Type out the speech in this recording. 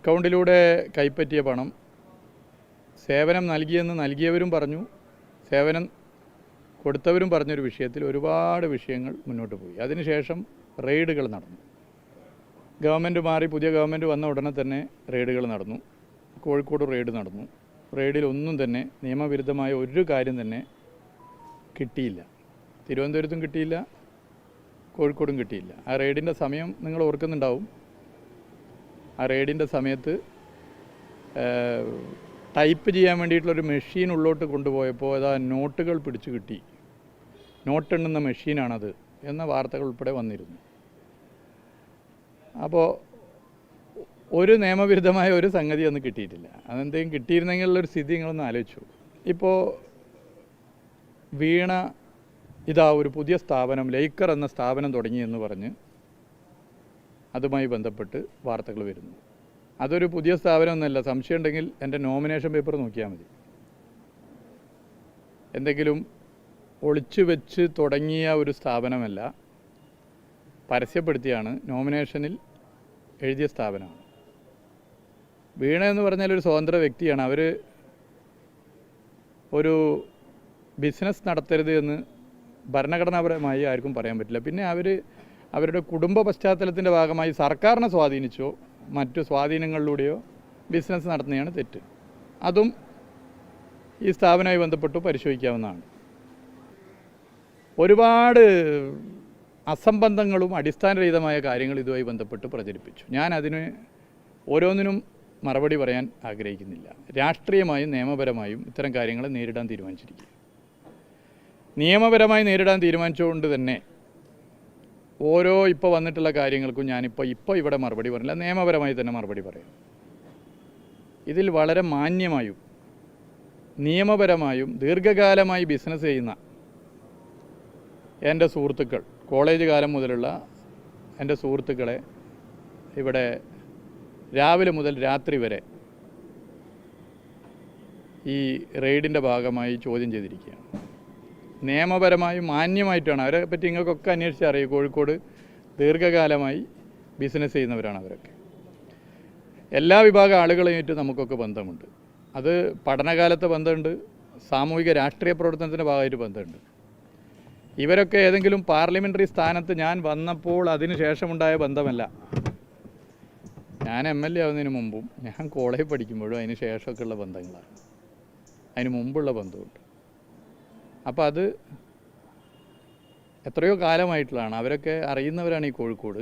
അക്കൗണ്ടിലൂടെ കൈപ്പറ്റിയ പണം സേവനം നൽകിയെന്ന് നൽകിയവരും പറഞ്ഞു, സേവനം കൊടുത്തവരും പറഞ്ഞൊരു വിഷയത്തിൽ ഒരുപാട് വിഷയങ്ങൾ മുന്നോട്ട് പോയി. അതിനുശേഷം റെയ്ഡുകൾ നടന്നു. ഗവൺമെൻറ് മാറി പുതിയ ഗവൺമെൻറ് വന്ന ഉടനെ തന്നെ റെയ്ഡുകൾ നടന്നു. കോഴിക്കോട് റെയ്ഡ് നടന്നു. റെയ്ഡിൽ ഒന്നും തന്നെ നിയമവിരുദ്ധമായ ഒരു കാര്യം തന്നെ കിട്ടിയില്ല. തിരുവനന്തപുരത്തും കിട്ടിയില്ല, കോഴിക്കോടും കിട്ടിയില്ല. ആ റെയ്ഡിൻ്റെ സമയം നിങ്ങൾ ഓർക്കുന്നുണ്ടാവും. ആ റെയ്ഡിൻ്റെ സമയത്ത് ടൈപ്പ് ചെയ്യാൻ വേണ്ടിയിട്ടുള്ളൊരു മെഷീൻ ഉള്ളോട്ട് കൊണ്ടുപോയപ്പോൾ അതാ നോട്ടുകൾ പിടിച്ചു കിട്ടി, നോട്ടെണ്ണുന്ന മെഷീനാണത് എന്ന വാർത്തകൾ ഉൾപ്പെടെ വന്നിരുന്നു. അപ്പോൾ ഒരു നിയമവിരുദ്ധമായ ഒരു സംഗതി ഒന്നും കിട്ടിയിട്ടില്ല. അതെന്തെങ്കിലും കിട്ടിയിരുന്നെങ്കിലുള്ളൊരു സ്ഥിതി നിങ്ങളൊന്ന് ആലോചിച്ചു. ഇപ്പോൾ വീണ ഇതാ ഒരു പുതിയ സ്ഥാപനം ലൈക്കർ എന്ന സ്ഥാപനം തുടങ്ങിയെന്ന് പറഞ്ഞ് അതുമായി ബന്ധപ്പെട്ട് വാർത്തകൾ വരുന്നു. അതൊരു പുതിയ സ്ഥാപനമൊന്നുമല്ല. സംശയം ഉണ്ടെങ്കിൽ എൻ്റെ നോമിനേഷൻ പേപ്പർ നോക്കിയാൽ മതി. എന്തെങ്കിലും ഒളിച്ചു വെച്ച് തുടങ്ങിയ ഒരു സ്ഥാപനമല്ല, പരസ്യപ്പെടുത്തിയാണ് നോമിനേഷനിൽ എഴുതിയ സ്ഥാപനമാണ്. വീണ എന്ന് പറഞ്ഞാൽ ഒരു സ്വതന്ത്ര വ്യക്തിയാണ്. അവർ ഒരു ബിസിനസ് നടത്തരുത് എന്ന് ഭരണഘടനാപരമായി ആർക്കും പറയാൻ പറ്റില്ല. പിന്നെ അവരുടെ കുടുംബ പശ്ചാത്തലത്തിൻ്റെ ഭാഗമായി സർക്കാരിനെ സ്വാധീനിച്ചോ മറ്റു സ്വാധീനങ്ങളിലൂടെയോ ബിസിനസ് നടത്തുന്നതാണ് തെറ്റ്. അതും ഈ സ്ഥാപനവുമായി ബന്ധപ്പെട്ട് പരിശോധിക്കാവുന്നതാണ്. ഒരുപാട് അസംബന്ധങ്ങളും അടിസ്ഥാനരഹിതമായ കാര്യങ്ങൾ ഇതുമായി ബന്ധപ്പെട്ട് പ്രചരിപ്പിച്ചു. ഞാൻ അതിന് ഓരോന്നിനും മറുപടി പറയാൻ ആഗ്രഹിക്കുന്നില്ല. രാഷ്ട്രീയമായും നിയമപരമായും ഇത്തരം കാര്യങ്ങളെ നേരിടാൻ തീരുമാനിച്ചിരിക്കുക. നിയമപരമായി നേരിടാൻ തീരുമാനിച്ചുകൊണ്ട് തന്നെ ഓരോ ഇപ്പോൾ വന്നിട്ടുള്ള കാര്യങ്ങൾക്കും ഞാനിപ്പോൾ ഇവിടെ മറുപടി പറയില്ല, നിയമപരമായി തന്നെ മറുപടി പറയാം. ഇതിൽ വളരെ മാന്യമായും നിയമപരമായും ദീർഘകാലമായി ബിസിനസ് ചെയ്യുന്ന എൻ്റെ സുഹൃത്തുക്കൾ, കോളേജ് കാലം മുതലുള്ള എൻ്റെ സുഹൃത്തുക്കളെ ഇവിടെ രാവിലെ മുതൽ രാത്രി വരെ ഈ റെയ്ഡിൻ്റെ ഭാഗമായി ചോദ്യം ചെയ്തിരിക്കുകയാണ്. നിയമപരമായും മാന്യമായിട്ടാണ്. അവരെ പറ്റി നിങ്ങൾക്കൊക്കെ അന്വേഷിച്ച് അറിയും. കോഴിക്കോട് ദീർഘകാലമായി ബിസിനസ് ചെയ്യുന്നവരാണ് അവരൊക്കെ. എല്ലാ വിഭാഗം ആളുകളായിട്ട് നമുക്കൊക്കെ ബന്ധമുണ്ട്. അത് പഠനകാലത്തെ ബന്ധമുണ്ട്, സാമൂഹിക രാഷ്ട്രീയ പ്രവർത്തനത്തിൻ്റെ ഭാഗമായിട്ട് ബന്ധമുണ്ട്. ഇവരൊക്കെ ഏതെങ്കിലും പാർലമെൻ്ററി സ്ഥാനത്ത് ഞാൻ വന്നപ്പോൾ അതിന് ശേഷമുണ്ടായ ബന്ധമല്ല. ഞാൻ MLA ആവുന്നതിന് മുമ്പും ഞാൻ കോളേജിൽ പഠിക്കുമ്പോഴും അതിന് ശേഷമൊക്കെ ഉള്ള ബന്ധങ്ങളാണ്. അതിന് മുമ്പുള്ള ബന്ധമുണ്ട്. അപ്പോൾ അത് എത്രയോ കാലമായിട്ടുള്ളതാണ്. അവരൊക്കെ അറിയുന്നവരാണ് ഈ കോഴിക്കോട്.